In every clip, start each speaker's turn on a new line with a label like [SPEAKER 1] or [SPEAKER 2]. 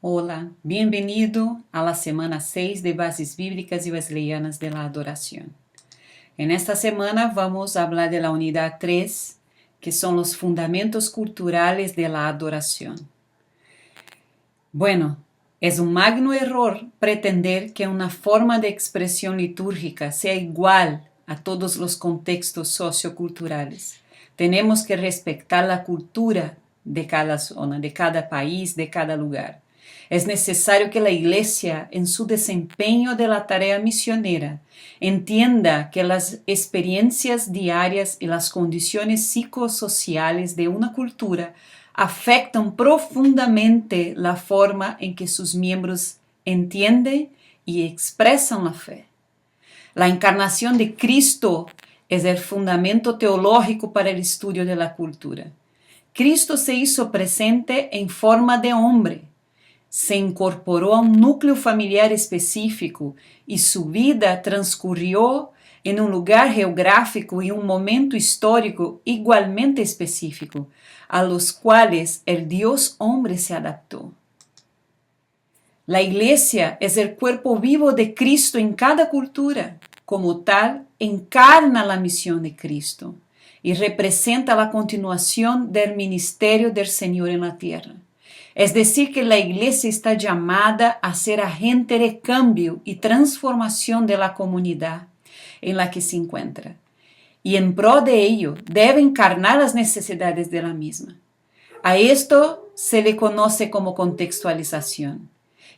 [SPEAKER 1] Hola, bienvenido a la semana 6 de Bases Bíblicas y Wesleyanas de la Adoración. En esta semana vamos a hablar de la unidad 3, que son los fundamentos culturales de la adoración. Bueno, es un magno error pretender que una forma de expresión litúrgica sea igual a todos los contextos socioculturales. Tenemos que respetar la cultura de cada zona, de cada país, de cada lugar. Es necesario que la Iglesia, en su desempeño de la tarea misionera, entienda que las experiencias diarias y las condiciones psicosociales de una cultura afectan profundamente la forma en que sus miembros entienden y expresan la fe. La encarnación de Cristo es el fundamento teológico para el estudio de la cultura. Cristo se hizo presente en forma de hombre, se incorporó a un núcleo familiar específico y su vida transcurrió en un lugar geográfico y un momento histórico igualmente específico, a los cuales el Dios hombre se adaptó. La Iglesia es el cuerpo vivo de Cristo en cada cultura. Como tal, encarna la misión de Cristo y representa la continuación del ministerio del Señor en la tierra. Es decir, que la Iglesia está llamada a ser agente de cambio y transformación de la comunidad en la que se encuentra. Y en pro de ello, debe encarnar las necesidades de la misma. A esto se le conoce como contextualización.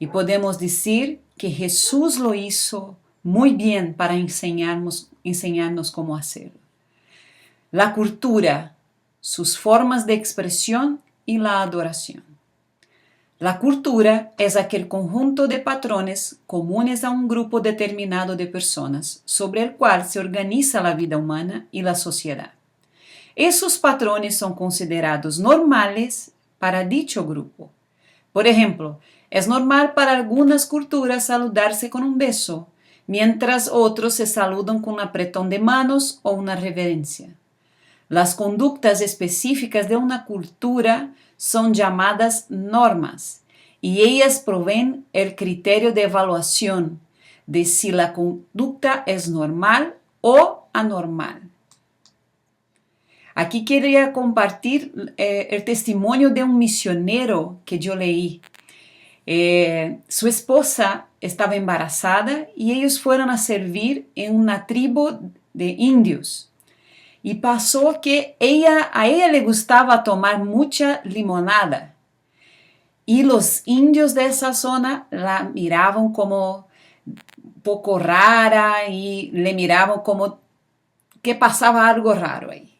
[SPEAKER 1] Y podemos decir que Jesús lo hizo muy bien para enseñarnos cómo hacerlo. La cultura, sus formas de expresión y la adoración. La cultura es aquel conjunto de patrones comunes a un grupo determinado de personas sobre el cual se organiza la vida humana y la sociedad. Esos patrones son considerados normales para dicho grupo. Por ejemplo, es normal para algunas culturas saludarse con un beso, mientras otros se saludan con un apretón de manos o una reverencia. Las conductas específicas de una cultura son llamadas normas y ellas proveen el criterio de evaluación de si la conducta es normal o anormal. Aquí quería compartir el testimonio de un misionero que yo leí. Su esposa estaba embarazada y ellos fueron a servir en una tribu de indios. Y pasó que a ella le gustaba tomar mucha limonada. Y los indios de esa zona la miraban como un poco rara y le miraban como que pasaba algo raro ahí.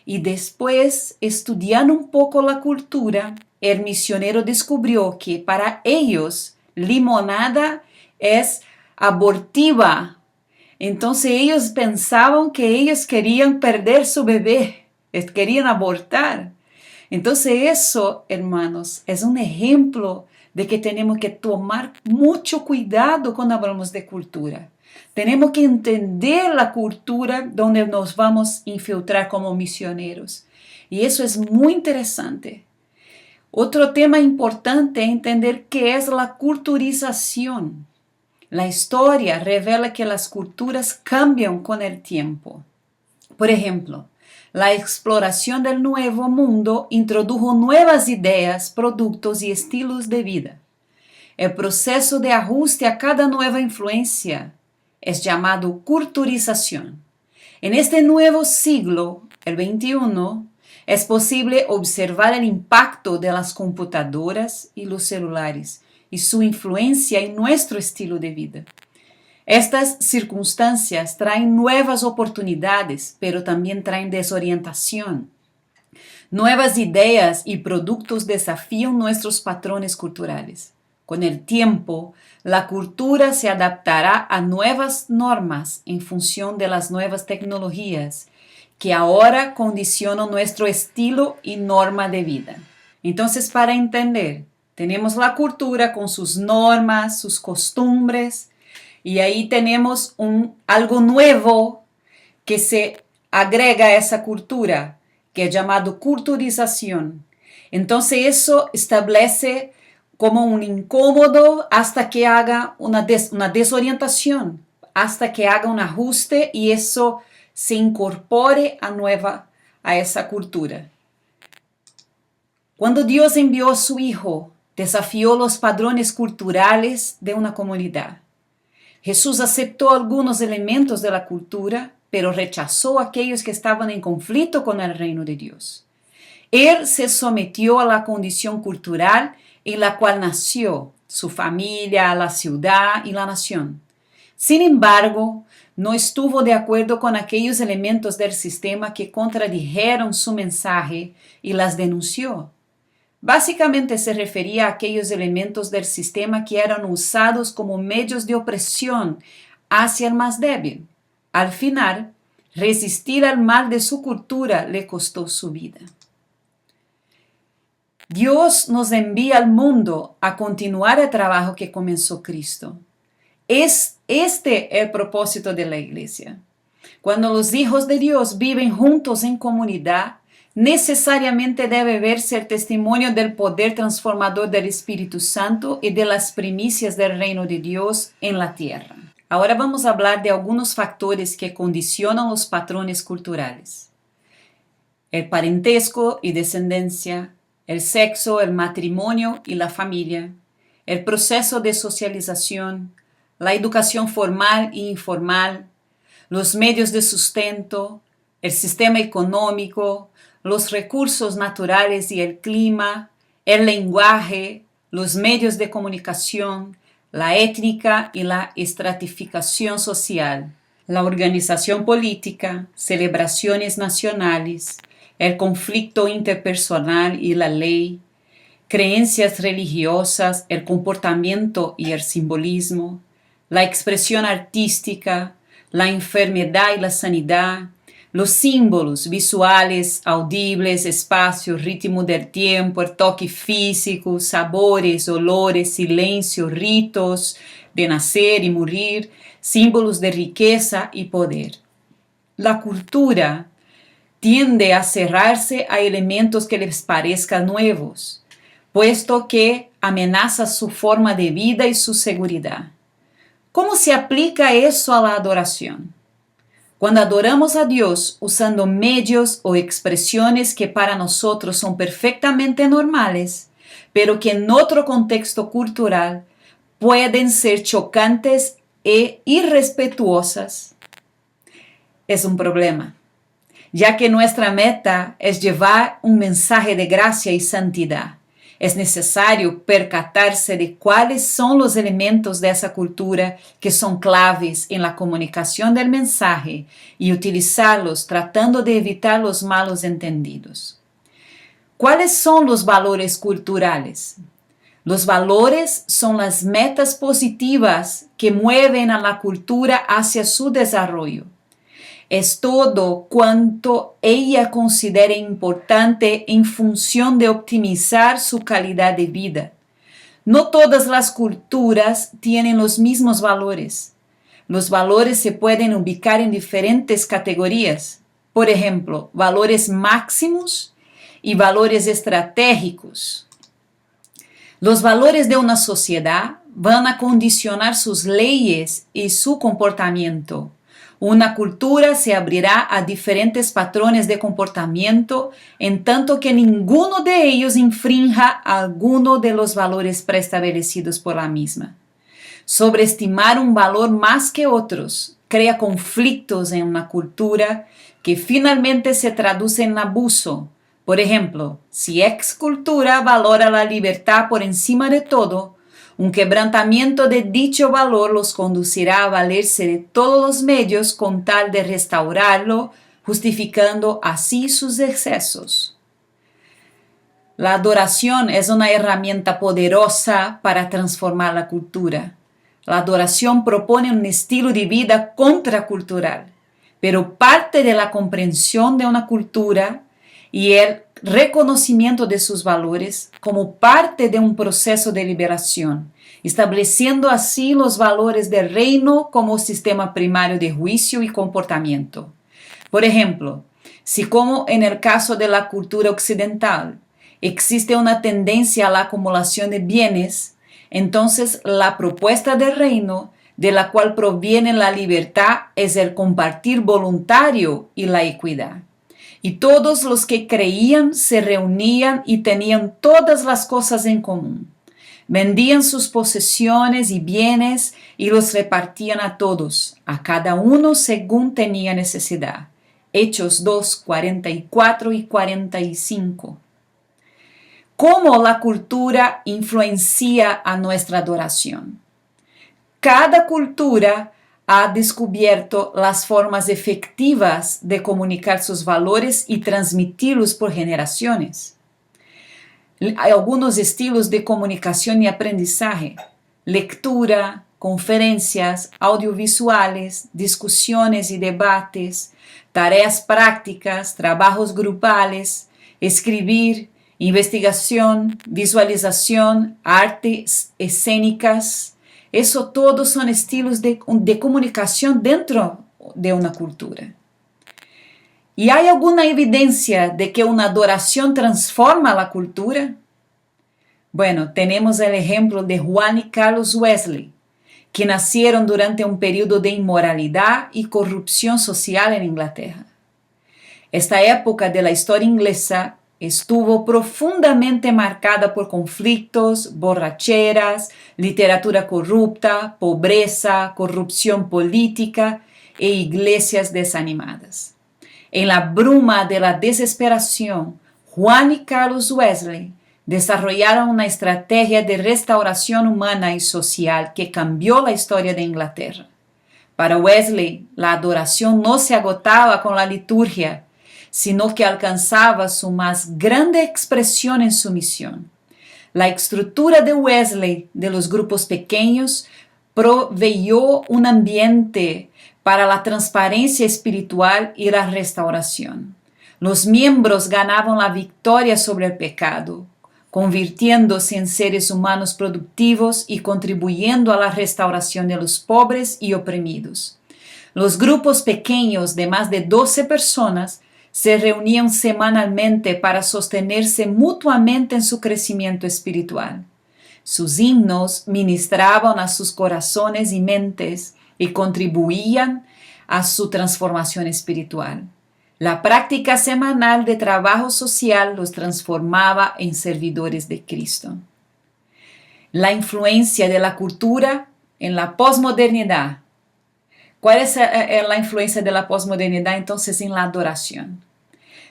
[SPEAKER 1] Y después, estudiando un poco la cultura, el misionero descubrió que para ellos limonada es abortiva. Entonces ellos pensaban que ellos querían perder su bebé, querían abortar. Entonces eso, hermanos, es un ejemplo de que tenemos que tomar mucho cuidado cuando hablamos de cultura. Tenemos que entender la cultura donde nos vamos a infiltrar como misioneros. Y eso es muy interesante. Otro tema importante es entender qué es la culturización. La historia revela que las culturas cambian con el tiempo. Por ejemplo, la exploración del Nuevo Mundo introdujo nuevas ideas, productos y estilos de vida. El proceso de ajuste a cada nueva influencia es llamado culturización. En este nuevo siglo, el XXI, es posible observar el impacto de las computadoras y los celulares y su influencia en nuestro estilo de vida. Estas circunstancias traen nuevas oportunidades, pero también traen desorientación. Nuevas ideas y productos desafían nuestros patrones culturales. Con el tiempo, la cultura se adaptará a nuevas normas en función de las nuevas tecnologías que ahora condicionan nuestro estilo y norma de vida. Entonces, para entender, tenemos la cultura con sus normas, sus costumbres, y ahí tenemos algo nuevo que se agrega a esa cultura, que es llamado culturización. Entonces eso establece como un incómodo hasta que haga una desorientación, hasta que haga un ajuste y eso se incorpore a esa cultura. Cuando Dios envió a su Hijo, desafió los patrones culturales de una comunidad. Jesús aceptó algunos elementos de la cultura, pero rechazó aquellos que estaban en conflicto con el reino de Dios. Él se sometió a la condición cultural en la cual nació, su familia, la ciudad y la nación. Sin embargo, no estuvo de acuerdo con aquellos elementos del sistema que contradijeron su mensaje y las denunció. Básicamente se refería a aquellos elementos del sistema que eran usados como medios de opresión hacia el más débil. Al final, resistir al mal de su cultura le costó su vida. Dios nos envía al mundo a continuar el trabajo que comenzó Cristo. Es este el propósito de la iglesia. Cuando los hijos de Dios viven juntos en comunidad, necesariamente debe verse el testimonio del poder transformador del Espíritu Santo y de las primicias del reino de Dios en la tierra. Ahora vamos a hablar de algunos factores que condicionan los patrones culturales. El parentesco y descendencia, el sexo, el matrimonio y la familia, el proceso de socialización, la educación formal e informal, los medios de sustento, el sistema económico, los recursos naturales y el clima, el lenguaje, los medios de comunicación, la étnica y la estratificación social, la organización política, celebraciones nacionales, el conflicto interpersonal y la ley, creencias religiosas, el comportamiento y el simbolismo, la expresión artística, la enfermedad y la sanidad, los símbolos visuales, audibles, espacio, ritmo del tiempo, el toque físico, sabores, olores, silencio, ritos de nacer y morir, símbolos de riqueza y poder. La cultura tiende a cerrarse a elementos que les parezcan nuevos, puesto que amenaza su forma de vida y su seguridad. ¿Cómo se aplica eso a la adoración? Cuando adoramos a Dios usando medios o expresiones que para nosotros son perfectamente normales, pero que en otro contexto cultural pueden ser chocantes e irrespetuosas, es un problema, ya que nuestra meta es llevar un mensaje de gracia y santidad. Es necesario percatarse de cuáles son los elementos de esa cultura que son claves en la comunicación del mensaje y utilizarlos tratando de evitar los malos entendidos. ¿Cuáles son los valores culturales? Los valores son las metas positivas que mueven a la cultura hacia su desarrollo. Es todo cuanto ella considera importante en función de optimizar su calidad de vida. No todas las culturas tienen los mismos valores. Los valores se pueden ubicar en diferentes categorías. Por ejemplo, valores máximos y valores estratégicos. Los valores de una sociedad van a condicionar sus leyes y su comportamiento. Una cultura se abrirá a diferentes patrones de comportamiento en tanto que ninguno de ellos infrinja alguno de los valores preestablecidos por la misma. Sobreestimar un valor más que otros crea conflictos en una cultura que finalmente se traduce en abuso. Por ejemplo, si X cultura valora la libertad por encima de todo, un quebrantamiento de dicho valor los conducirá a valerse de todos los medios con tal de restaurarlo, justificando así sus excesos. La adoración es una herramienta poderosa para transformar la cultura. La adoración propone un estilo de vida contracultural, pero parte de la comprensión de una cultura y el reconocimiento de sus valores como parte de un proceso de liberación, estableciendo así los valores del reino como sistema primario de juicio y comportamiento. Por ejemplo, si como en el caso de la cultura occidental, existe una tendencia a la acumulación de bienes, entonces la propuesta del reino, de la cual proviene la libertad, es el compartir voluntario y la equidad. Y todos los que creían se reunían y tenían todas las cosas en común. Vendían sus posesiones y bienes y los repartían a todos, a cada uno según tenía necesidad. Hechos 2, 44 y 45. ¿Cómo la cultura influencia a nuestra adoración? Cada cultura ha descubierto las formas efectivas de comunicar sus valores y transmitirlos por generaciones. Hay algunos estilos de comunicación y aprendizaje: lectura, conferencias, audiovisuales, discusiones y debates, tareas prácticas, trabajos grupales, escribir, investigación, visualización, artes escénicas. Eso todos son estilos de comunicación dentro de una cultura. ¿Y hay alguna evidencia de que una adoración transforma la cultura? Bueno, tenemos el ejemplo de Juan y Carlos Wesley, que nacieron durante un periodo de inmoralidad y corrupción social en Inglaterra. Esta época de la historia inglesa estuvo profundamente marcada por conflictos, borracheras, literatura corrupta, pobreza, corrupción política e iglesias desanimadas. En la bruma de la desesperación, Juan y Carlos Wesley desarrollaron una estrategia de restauración humana y social que cambió la historia de Inglaterra. Para Wesley, la adoración no se agotaba con la liturgia, sino que alcanzaba su más grande expresión en su misión. La estructura de Wesley de los grupos pequeños proveyó un ambiente para la transparencia espiritual y la restauración. Los miembros ganaban la victoria sobre el pecado, convirtiéndose en seres humanos productivos y contribuyendo a la restauración de los pobres y oprimidos. Los grupos pequeños de más de 12 personas se reunían semanalmente para sostenerse mutuamente en su crecimiento espiritual. Sus himnos ministraban a sus corazones y mentes y contribuían a su transformación espiritual. La práctica semanal de trabajo social los transformaba en servidores de Cristo. La influencia de la cultura en la posmodernidad. ¿Cuál es la influencia de la posmodernidad entonces en la adoración?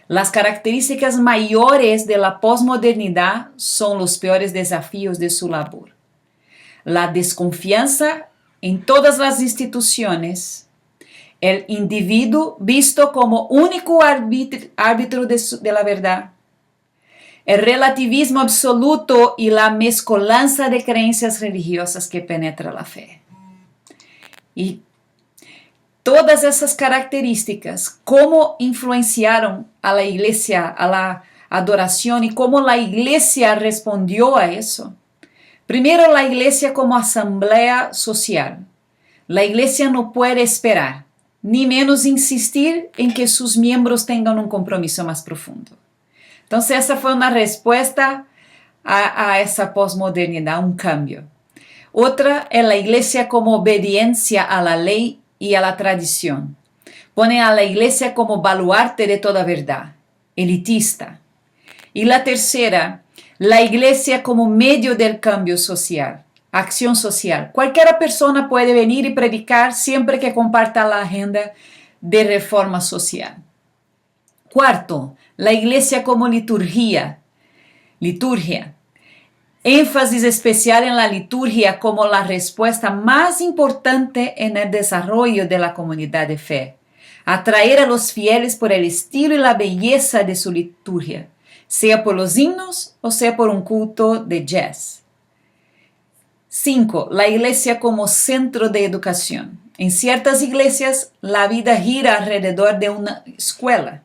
[SPEAKER 1] Las características mayores de la posmodernidad son los peores desafíos de su labor. La desconfianza en todas las instituciones, el individuo visto como único árbitro de la verdad, el relativismo absoluto y la mezcolanza de creencias religiosas que penetra la fe. Y todas esas características, cómo influenciaron a la iglesia, a la adoración y cómo la iglesia respondió a eso. Primero, la iglesia como asamblea social. La iglesia no puede esperar, ni menos insistir en que sus miembros tengan un compromiso más profundo. Entonces, esa fue una respuesta a esa posmodernidad, un cambio. Otra es la iglesia como obediencia a la ley y a la tradición. Pone a la iglesia como baluarte de toda verdad, elitista. Y la tercera, la iglesia como medio del cambio social, acción social. Cualquier persona puede venir y predicar siempre que comparta la agenda de reforma social. Cuarto, la iglesia como liturgia. Énfasis especial en la liturgia como la respuesta más importante en el desarrollo de la comunidad de fe. Atraer a los fieles por el estilo y la belleza de su liturgia, sea por los himnos o sea por un culto de jazz. 5. La iglesia como centro de educación. En ciertas iglesias, la vida gira alrededor de una escuela.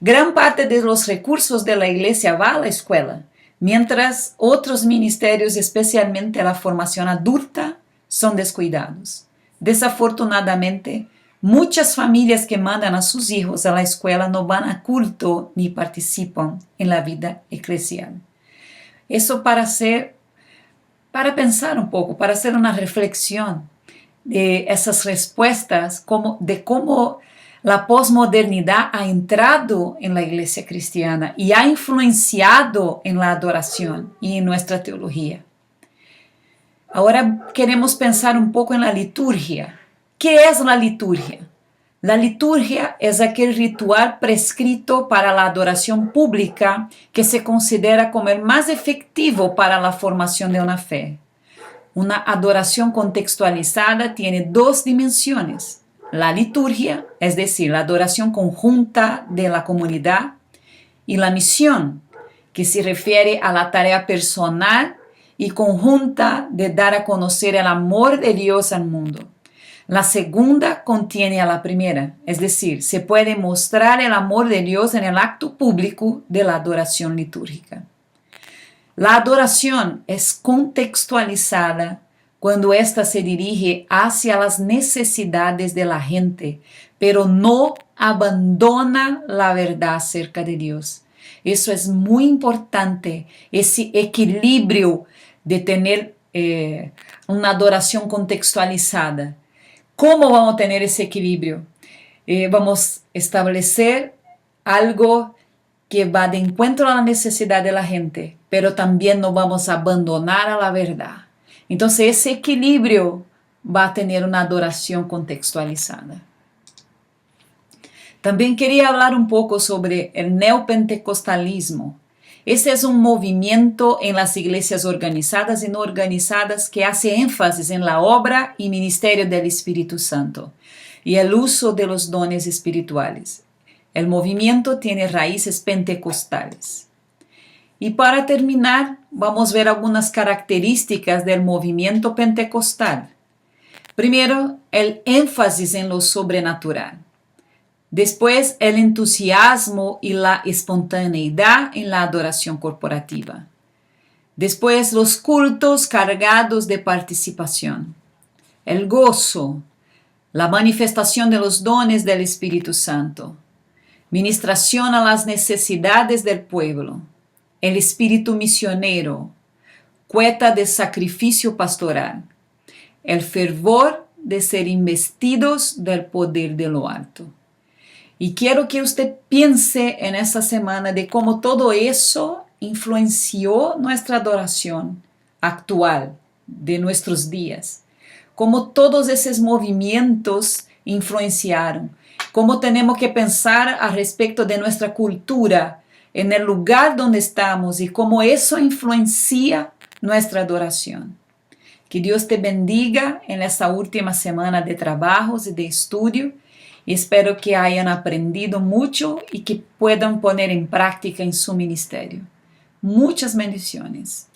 [SPEAKER 1] Gran parte de los recursos de la iglesia va a la escuela, mientras otros ministerios, especialmente la formación adulta, son descuidados. Desafortunadamente, Muchas familias que mandan a sus hijos a la escuela no van a culto ni participan en la vida eclesial. Eso para pensar un poco, para hacer una reflexión de esas respuestas, de cómo la posmodernidad ha entrado en la iglesia cristiana y ha influenciado en la adoración y en nuestra teología. Ahora queremos pensar un poco en la liturgia. ¿Qué es la liturgia? La liturgia es aquel ritual prescrito para la adoración pública que se considera como el más efectivo para la formación de una fe. Una adoración contextualizada tiene dos dimensiones. La liturgia, es decir, la adoración conjunta de la comunidad, y la misión, que se refiere a la tarea personal y conjunta de dar a conocer el amor de Dios al mundo. La segunda contiene a la primera, es decir, se puede mostrar el amor de Dios en el acto público de la adoración litúrgica. La adoración es contextualizada cuando ésta se dirige hacia las necesidades de la gente, pero no abandona la verdad acerca de Dios. Eso es muy importante, ese equilibrio de tener una adoración contextualizada. ¿Cómo vamos a tener ese equilibrio? Vamos a establecer algo que va de encuentro a la necesidad de la gente, pero también no vamos a abandonar a la verdad. Entonces ese equilibrio va a tener una adoración contextualizada. También quería hablar un poco sobre el neopentecostalismo. Este es un movimiento en las iglesias organizadas y no organizadas que hace énfasis en la obra y ministerio del Espíritu Santo y el uso de los dones espirituales. El movimiento tiene raíces pentecostales. Y para terminar, vamos a ver algunas características del movimiento pentecostal. Primero, el énfasis en lo sobrenatural. Después, el entusiasmo y la espontaneidad en la adoración corporativa. Después, los cultos cargados de participación. El gozo, la manifestación de los dones del Espíritu Santo. Ministración a las necesidades del pueblo. El espíritu misionero. Cueta de sacrificio pastoral. El fervor de ser investidos del poder de lo alto. Y quiero que usted piense en esta semana de cómo todo eso influenció nuestra adoración actual de nuestros días. Cómo todos esos movimientos influenciaron. Cómo tenemos que pensar al respecto de nuestra cultura en el lugar donde estamos y cómo eso influencia nuestra adoración. Que Dios te bendiga en esta última semana de trabajos y de estudio. Espero que hayan aprendido mucho y que puedan poner en práctica en su ministerio. Muchas bendiciones.